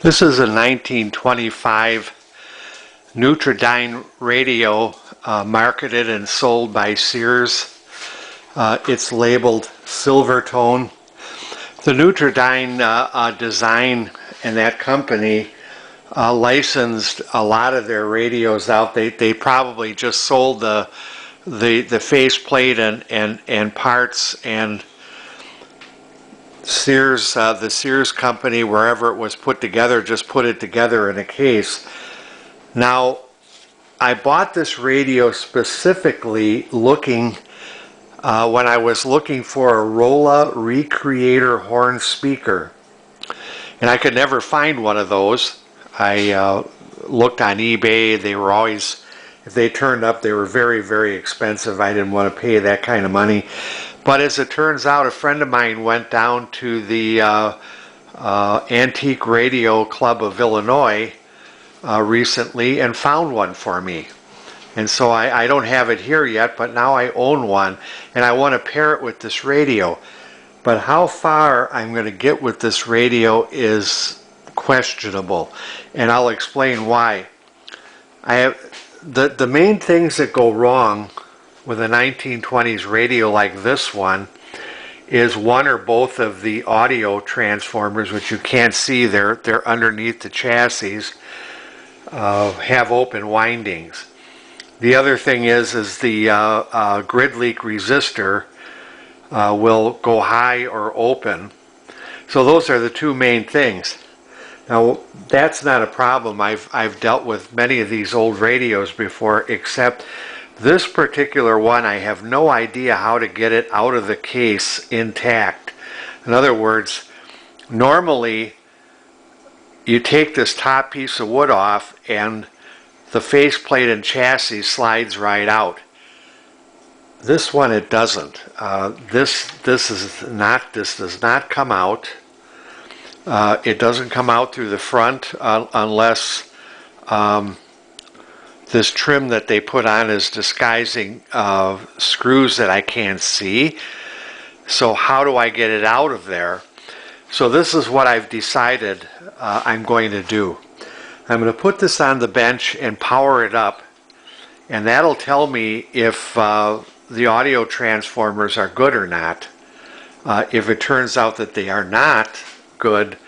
This is a 1925 Neutrodyne radio marketed and sold by Sears. It's labeled Silvertone. The Neutrodyne design and that company licensed a lot of their radios out. They probably just sold the faceplate and parts, and Sears, the Sears company, wherever it was put together, just put it together in a case. Now, I bought this radio specifically looking, when I was looking for a Rola Recreator horn speaker. And I could never find one of those. I looked on eBay. They were always, if they turned up, they were very, very expensive. I didn't want to pay that kind of money. But as it turns out, a friend of mine went down to the Antique Radio Club of Illinois recently and found one for me. And so I don't have it here yet, but now I own one, and I want to pair it with this radio. But how far I'm going to get with this radio is questionable, and I'll explain why. I have the main things that go wrong with a 1920s radio like this one is one or both of the audio transformers, which you can't see, they're underneath the chassis, have open windings. The other thing is the grid leak resistor will go high or open. So those are the two main things. Now, that's not a problem. I've dealt with many of these old radios before, except this particular one, I have no idea how to get it out of the case intact. In other words, normally you take this top piece of wood off and the faceplate and chassis slides right out. This one, it doesn't. This does not come out. It doesn't come out through the front unless this trim that they put on is disguising screws that I can't see. So how do I get it out of there? So this is what I've decided I'm going to do. I'm going to put this on the bench and power it up, and that'll tell me if the audio transformers are good or not. If it turns out that they are not good,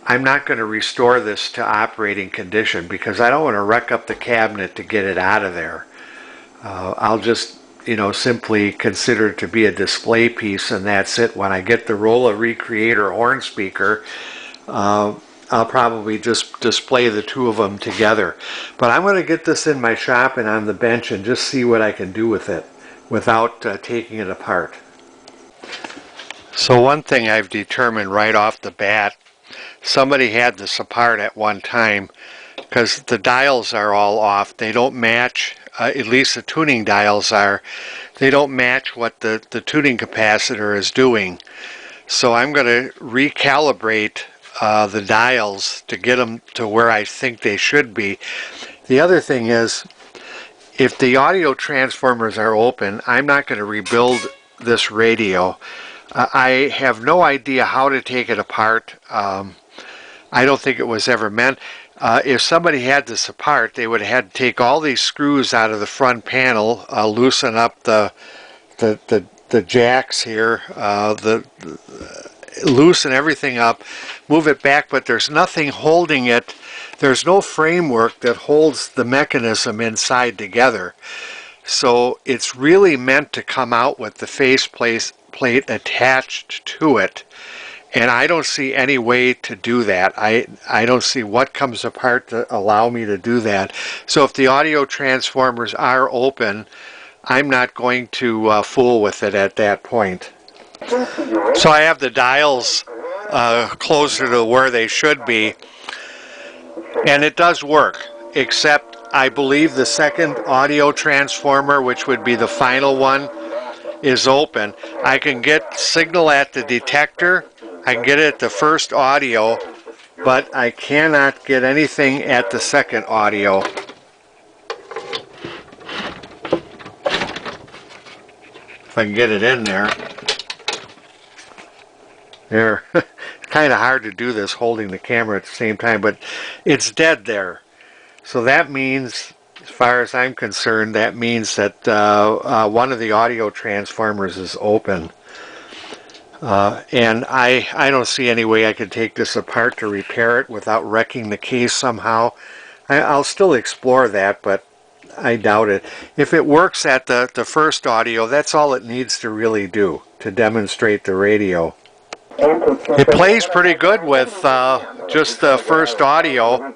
I'm not going to restore this to operating condition because I don't want to wreck up the cabinet to get it out of there. I'll just, simply consider it to be a display piece, and that's it. When I get the Rola Recreator horn speaker, I'll probably just display the two of them together. But I'm going to get this in my shop and on the bench and just see what I can do with it without taking it apart. So one thing I've determined right off the bat, somebody had this apart at one time because the dials are all off. They don't match, at least the tuning dials are. They don't match what the tuning capacitor is doing. So I'm going to recalibrate the dials to get them to where I think they should be. The other thing is, if the audio transformers are open, I'm not going to rebuild this radio. I have no idea how to take it apart. I don't think it was ever meant. If somebody had this apart, they would have had to take all these screws out of the front panel, loosen up the jacks here, loosen everything up, move it back, but there's nothing holding it. There's no framework that holds the mechanism inside together. So it's really meant to come out with the faceplate attached to it. And I don't see any way to do that. I don't see what comes apart to allow me to do that. So if the audio transformers are open, I'm not going to fool with it at that point. So I have the dials closer to where they should be, and it does work, except I believe the second audio transformer, which would be the final one, is open. I can get signal at the detector, I can get it at the first audio, but I cannot get anything at the second audio. If I can get it in there. There. kind of hard to do this holding the camera at the same time, but it's dead there. So that means, as far as I'm concerned, that means that one of the audio transformers is open. And I don't see any way I could take this apart to repair it without wrecking the case somehow. I'll still explore that, but I doubt it. If it works at the first audio, that's all it needs to really do to demonstrate the radio. It plays pretty good with just the first audio.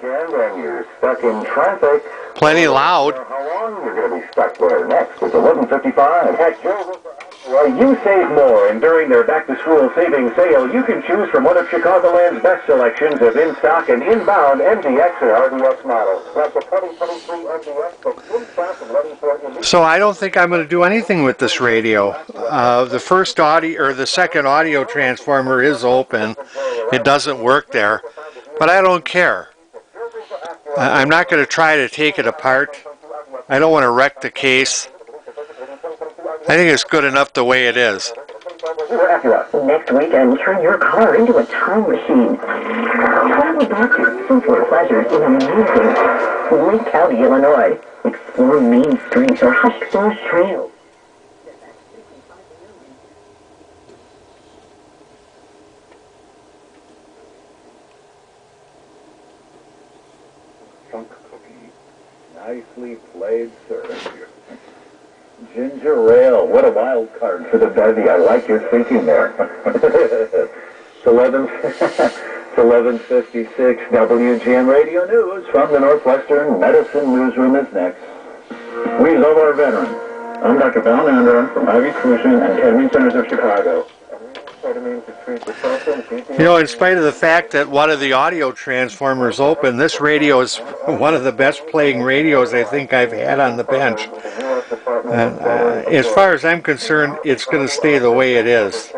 Plenty loud. How long you're going to be stuck there next? It's 11:55. Well, you save more, and during their back-to-school savings sale, you can choose from one of Chicagoland's best selections of in-stock and inbound MDX or RDX models. Like the 2023 MDX, but in-class and ready for... So I don't think I'm going to do anything with this radio. The first audio, or the second audio transformer is open. It doesn't work there, but I don't care. I'm not going to try to take it apart. I don't want to wreck the case. I think it's good enough the way it is. Next weekend, turn your car into a time machine. Travel back to simpler pleasures in amazing Lake County, Illinois. Explore main streets or hushed forest trails. Nicely played, sir. Ginger ale, what a wild card for the bevy. I like your thinking there. It's 11:56. WGN Radio News from the Northwestern Medicine Newsroom is next. We love our veterans. I'm Dr. Val Nandra from Ivy Solution and Ketamine Centers of Chicago. You know, in spite of the fact that one of the audio transformers open, this radio is one of the best playing radios I think I've had on the bench. And as far as I'm concerned, it's going to stay the way it is.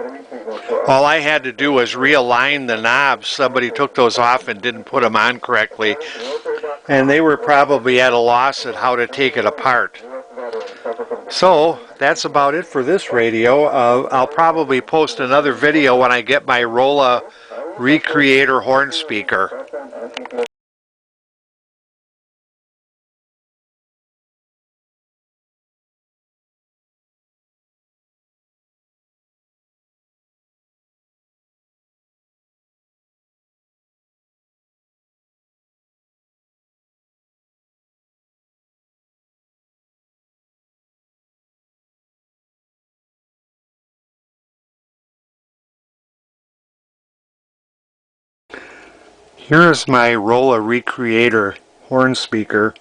All I had to do was realign the knobs. Somebody took those off and didn't put them on correctly. And they were probably at a loss at how to take it apart. So that's about it for this radio. I'll probably post another video when I get my Rola Recreator horn speaker. Here's my Rola Recreator horn speaker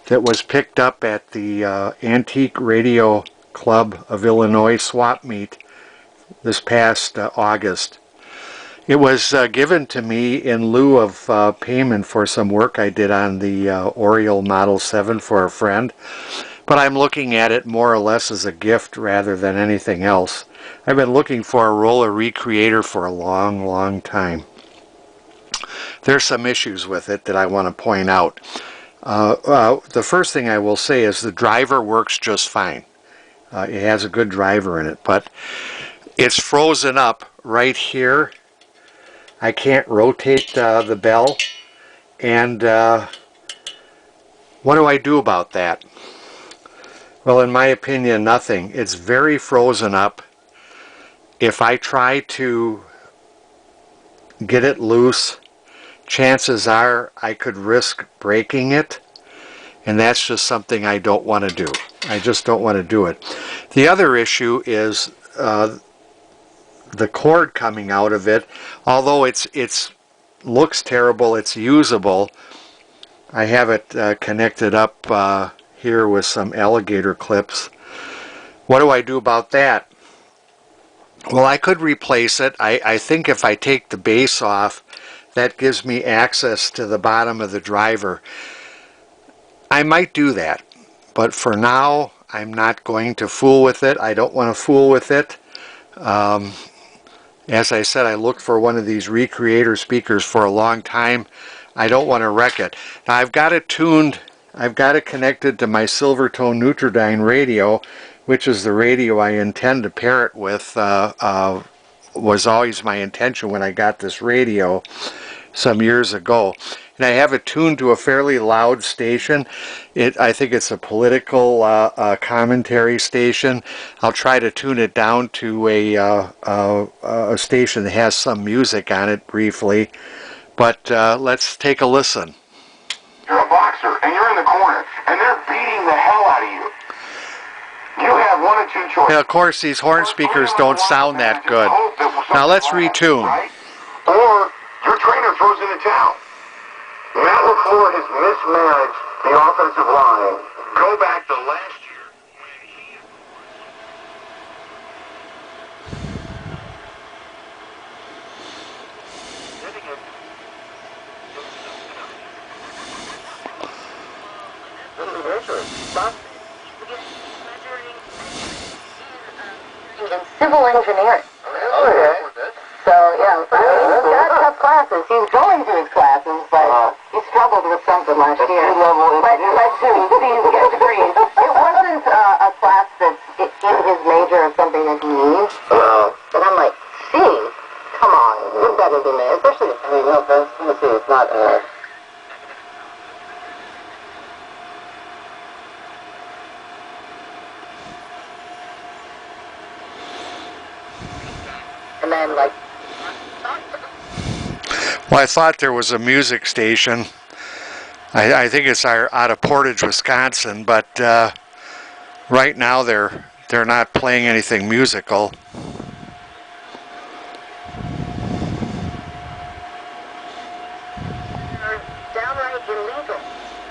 that was picked up at the Antique Radio Club of Illinois Swap Meet this past August. It was given to me in lieu of payment for some work I did on the Oriole Model 7 for a friend, but I'm looking at it more or less as a gift rather than anything else. I've been looking for a Rola Recreator for a long, long time. There's some issues with it that I want to point out. The first thing I will say is the driver works just fine. It has a good driver in it, but it's frozen up right here. I can't rotate the bell, and what do I do about that? Well, in my opinion, nothing. It's very frozen up. If I try to get it loose, chances are I could risk breaking it, and that's just something I don't want to do. I just don't want to do it. The other issue is the cord coming out of it. Although it's looks terrible, it's usable. I have it connected up here with some alligator clips. What do I do about that? Well, I could replace it. I think if I take the base off, that gives me access to the bottom of the driver. I might do that, but for now I'm not going to fool with it. I don't want to fool with it. As I said, I looked for one of these Recreator speakers for a long time. I don't want to wreck it. Now I've got it tuned, I've got it connected to my Silvertone Neutrodyne radio, which is the radio I intend to pair it with was always my intention when I got this radio some years ago. And I have it tuned to a fairly loud station. I think it's a political commentary station. I'll try to tune it down to a station that has some music on it briefly. But let's take a listen. You're a boxer, and you're in the corner, and they're beating the hell out of you. You have one or two choices. And of course, these horn speakers don't sound that good. Now let's retune. Right? Or your trainer throws in the towel. Matt LaFleur has mismanaged the offensive line. Go back to last year. In civil engineering. So, yeah, he's got tough classes. He's going through his classes, but he struggled with something last year. But he's getting degrees. It wasn't a class that's in his major or something that he needs. And I'm like, Steve, come on, you're better than me. Especially, I mean, no offense, see, it's not, and then, like, Well, I thought there was a music station. I think it's out of Portage, Wisconsin, but right now they're not playing anything musical. are downright illegal.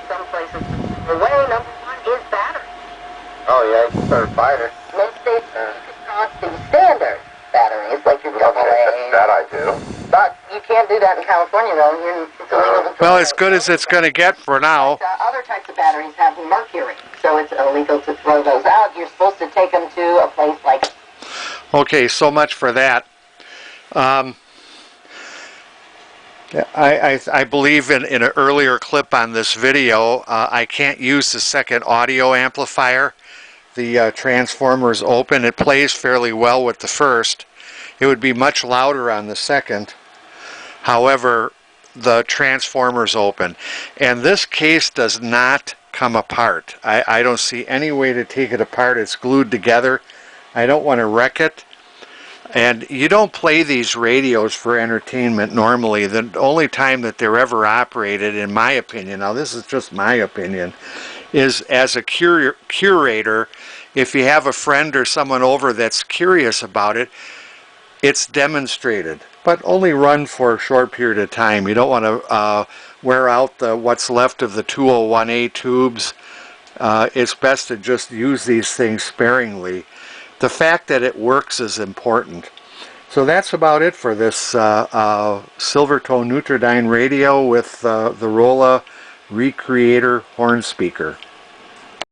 Some places. The way number one is battery. Oh, yeah, you start fighting. Most states cost the standard batteries, like your AA. That I do. But you can't do that in California, though. It's illegal to Well, as good as it's going to get for now. But, other types of batteries have mercury, so it's illegal to throw those out. You're supposed to take them to a place like... Okay, so much for that. I believe in an earlier clip on this video, I can't use the second audio amplifier. The transformer is open. It plays fairly well with the first. It would be much louder on the second. However, the transformer is open. And this case does not come apart. I don't see any way to take it apart. It's glued together. I don't want to wreck it. And you don't play these radios for entertainment normally. The only time that they're ever operated, in my opinion, now this is just my opinion, is as a curator. If you have a friend or someone over that's curious about it, it's demonstrated, but only run for a short period of time. You don't want to wear out what's left of the 201A tubes. It's best to just use these things sparingly. The fact that it works is important. So that's about it for this Silvertone Neutrodyne radio with the Rola Recreator horn speaker.